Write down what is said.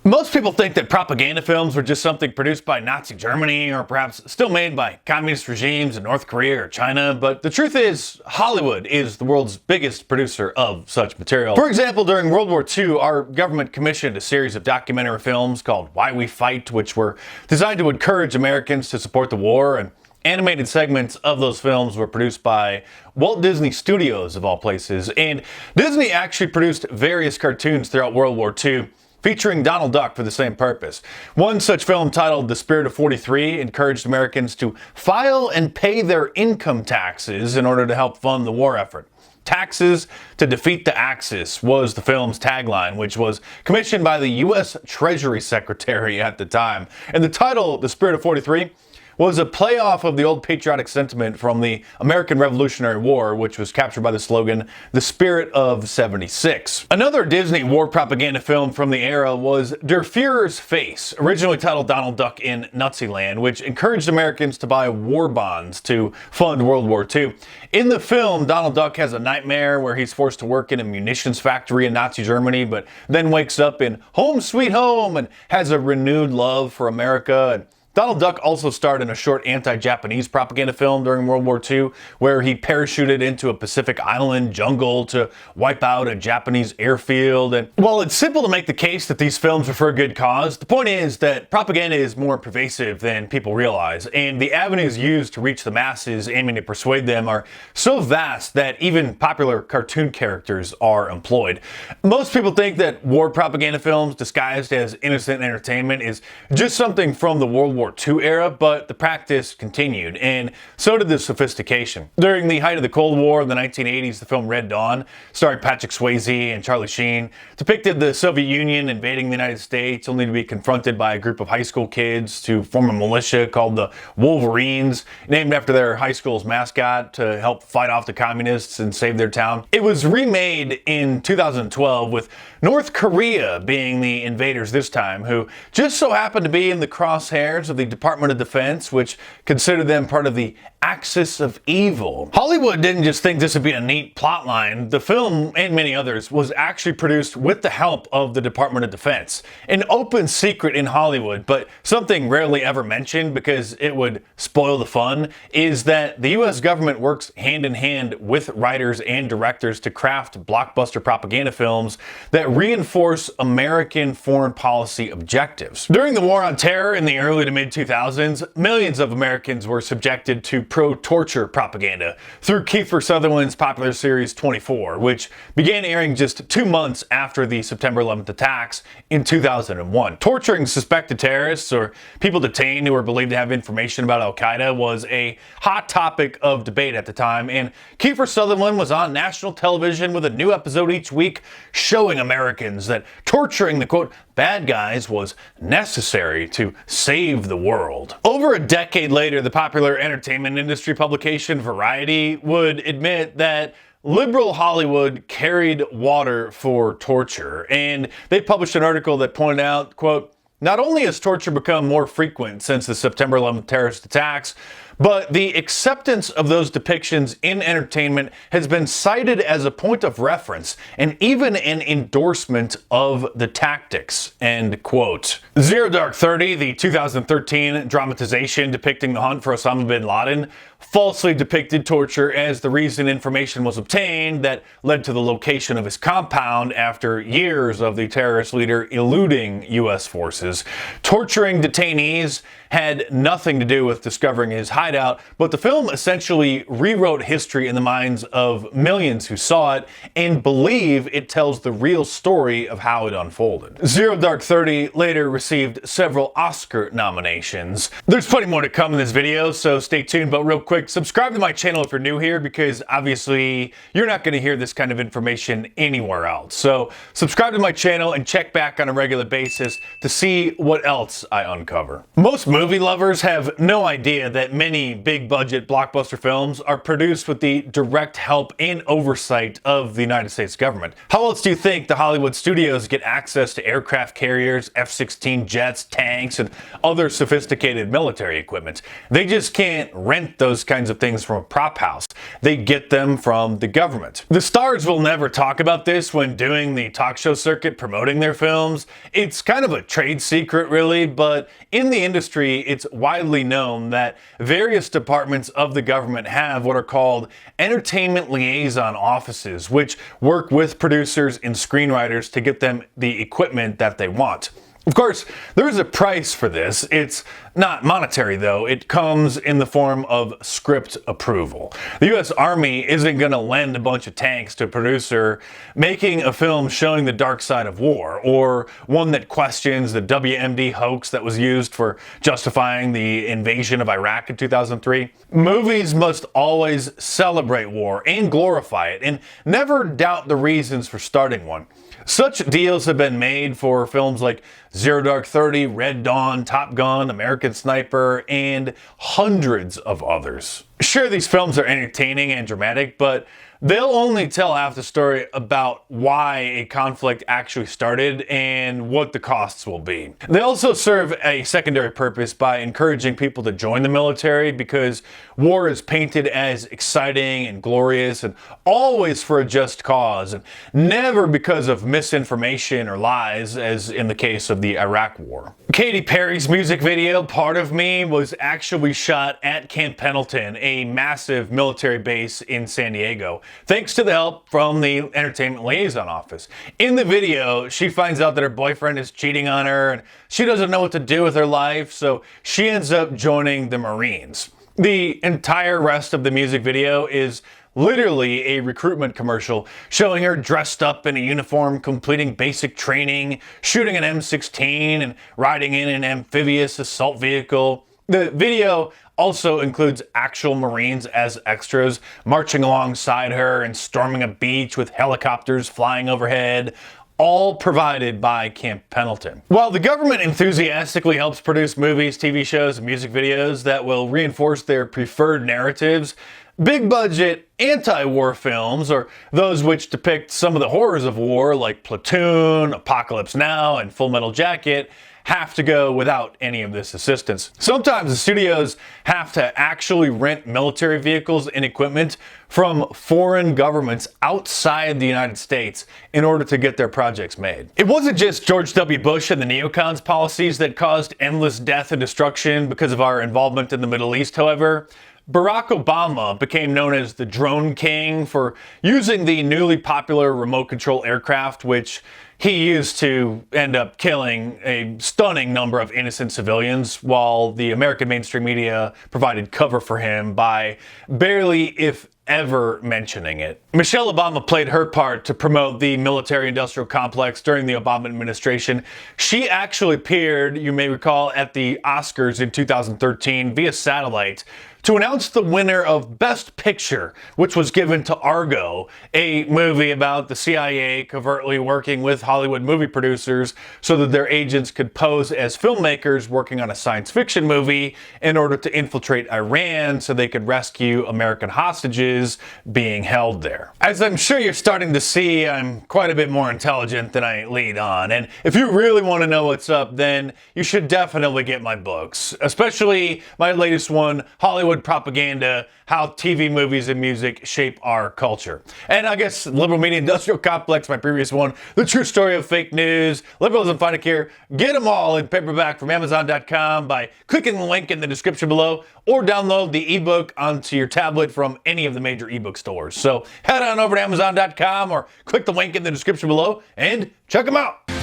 Most people think that propaganda films were just something produced by Nazi Germany or perhaps still made by communist regimes in North Korea or China, but the truth is Hollywood is the world's biggest producer of such material. For example, during World War II, our government commissioned a series of documentary films called Why We Fight, which were designed to encourage Americans to support the war, and animated segments of those films were produced by Walt Disney Studios, of all places, and Disney actually produced various cartoons throughout World War II, featuring Donald Duck for the same purpose. One such film, titled The Spirit of 43, encouraged Americans to file and pay their income taxes in order to help fund the war effort. "Taxes to defeat the Axis" was the film's tagline, which was commissioned by the U.S. Treasury Secretary at the time. And the title, The Spirit of 43, was a playoff of the old patriotic sentiment from the American Revolutionary War, which was captured by the slogan, "The Spirit of 76." Another Disney war propaganda film from the era was Der Führer's Face, originally titled Donald Duck in Naziland, which encouraged Americans to buy war bonds to fund World War II. In the film, Donald Duck has a nightmare where he's forced to work in a munitions factory in Nazi Germany, but then wakes up in Home Sweet Home and has a renewed love for America. And Donald Duck also starred in a short anti-Japanese propaganda film during World War II, where he parachuted into a Pacific Island jungle to wipe out a Japanese airfield. And while it's simple to make the case that these films are for a good cause, the point is that propaganda is more pervasive than people realize, and the avenues used to reach the masses aiming to persuade them are so vast that even popular cartoon characters are employed. Most people think that war propaganda films disguised as innocent entertainment is just something from the World War II era, but the practice continued, and so did the sophistication. During the height of the Cold War in the 1980s, the film Red Dawn, starring Patrick Swayze and Charlie Sheen, depicted the Soviet Union invading the United States only to be confronted by a group of high school kids to form a militia called the Wolverines, named after their high school's mascot, to help fight off the communists and save their town. It was remade in 2012 with North Korea being the invaders this time, who just so happened to be in the crosshairs of the Department of Defense, which considered them part of the axis of evil. Hollywood didn't just think this would be a neat plotline. The film, and many others, was actually produced with the help of the Department of Defense. An open secret in Hollywood, but something rarely ever mentioned because it would spoil the fun, is that the US government works hand in hand with writers and directors to craft blockbuster propaganda films that reinforce American foreign policy objectives. During the War on Terror in the early to mid-2000s, millions of Americans were subjected to pro-torture propaganda through Kiefer Sutherland's popular series 24, which began airing just 2 months after the September 11th attacks in 2001. Torturing suspected terrorists or people detained who were believed to have information about Al-Qaeda was a hot topic of debate at the time, and Kiefer Sutherland was on national television with a new episode each week showing Americans that torturing the, quote, bad guys was necessary to save the world. Over a decade later, the popular entertainment industry publication Variety would admit that liberal Hollywood carried water for torture, and they published an article that pointed out, quote, "Not only has torture become more frequent since the September 11th terrorist attacks, but the acceptance of those depictions in entertainment has been cited as a point of reference and even an endorsement of the tactics," end quote. Zero Dark 30, the 2013 dramatization depicting the hunt for Osama bin Laden, falsely depicted torture as the reason information was obtained that led to the location of his compound after years of the terrorist leader eluding U.S. forces. Torturing detainees had nothing to do with discovering his hideout, but the film essentially rewrote history in the minds of millions who saw it and believe it tells the real story of how it unfolded. Zero Dark 30 later received several Oscar nominations. There's plenty more to come in this video, so stay tuned, but real quick, subscribe to my channel if you're new here, because obviously you're not going to hear this kind of information anywhere else. So subscribe to my channel and check back on a regular basis to see what else I uncover. Most movie lovers have no idea that many many big budget blockbuster films are produced with the direct help and oversight of the United States government. How else do you think the Hollywood studios get access to aircraft carriers, F-16 jets, tanks, and other sophisticated military equipment? They just can't rent those kinds of things from a prop house. They get them from the government. The stars will never talk about this when doing the talk show circuit promoting their films. It's kind of a trade secret, really, but in the industry, it's widely known that various departments of the government have what are called entertainment liaison offices, which work with producers and screenwriters to get them the equipment that they want. Of course, there is a price for this. It's not monetary, though. It comes in the form of script approval. The U.S. Army isn't going to lend a bunch of tanks to a producer making a film showing the dark side of war, or one that questions the WMD hoax that was used for justifying the invasion of Iraq in 2003. Movies must always celebrate war and glorify it, and never doubt the reasons for starting one. Such deals have been made for films like Zero Dark 30, Red Dawn, Top Gun, American Sniper, and hundreds of others. Sure, these films are entertaining and dramatic, but they'll only tell half the story about why a conflict actually started and what the costs will be. They also serve a secondary purpose by encouraging people to join the military, because war is painted as exciting and glorious and always for a just cause, and never because of misinformation or lies, as in the case of the Iraq War. Katy Perry's music video, Part of Me, was actually shot at Camp Pendleton, a massive military base in San Diego, thanks to the help from the Entertainment Liaison Office. In the video, she finds out that her boyfriend is cheating on her, and she doesn't know what to do with her life, so she ends up joining the Marines. The entire rest of the music video is literally a recruitment commercial showing her dressed up in a uniform, completing basic training, shooting an M16, and riding in an amphibious assault vehicle. The video also includes actual Marines as extras, marching alongside her and storming a beach with helicopters flying overhead, all provided by Camp Pendleton. While the government enthusiastically helps produce movies, TV shows, and music videos that will reinforce their preferred narratives, big budget anti-war films, or those which depict some of the horrors of war like Platoon, Apocalypse Now, and Full Metal Jacket, have to go without any of this assistance. Sometimes the studios have to actually rent military vehicles and equipment from foreign governments outside the United States in order to get their projects made. It wasn't just George W. Bush and the neocons' policies that caused endless death and destruction because of our involvement in the Middle East, however. Barack Obama became known as the Drone King for using the newly popular remote control aircraft, which he used to end up killing a stunning number of innocent civilians, while the American mainstream media provided cover for him by barely, if ever, mentioning it. Michelle Obama played her part to promote the military-industrial complex during the Obama administration. She actually appeared, you may recall, at the Oscars in 2013 via satellite to announce the winner of Best Picture, which was given to Argo, a movie about the CIA covertly working with Hollywood movie producers so that their agents could pose as filmmakers working on a science fiction movie in order to infiltrate Iran so they could rescue American hostages being held there. As I'm sure you're starting to see, I'm quite a bit more intelligent than I lead on, and if you really want to know what's up, then you should definitely get my books, especially my latest one, Hollywood Propaganda: How TV, Movies, and Music Shape Our Culture. And I guess Liberal Media Industrial Complex, my previous one, The True Story of Fake News, Liberalism, Find a Cure. Get them all in paperback from Amazon.com by clicking the link in the description below, or download the ebook onto your tablet from any of the major ebook stores. So head on over to Amazon.com or click the link in the description below and check them out.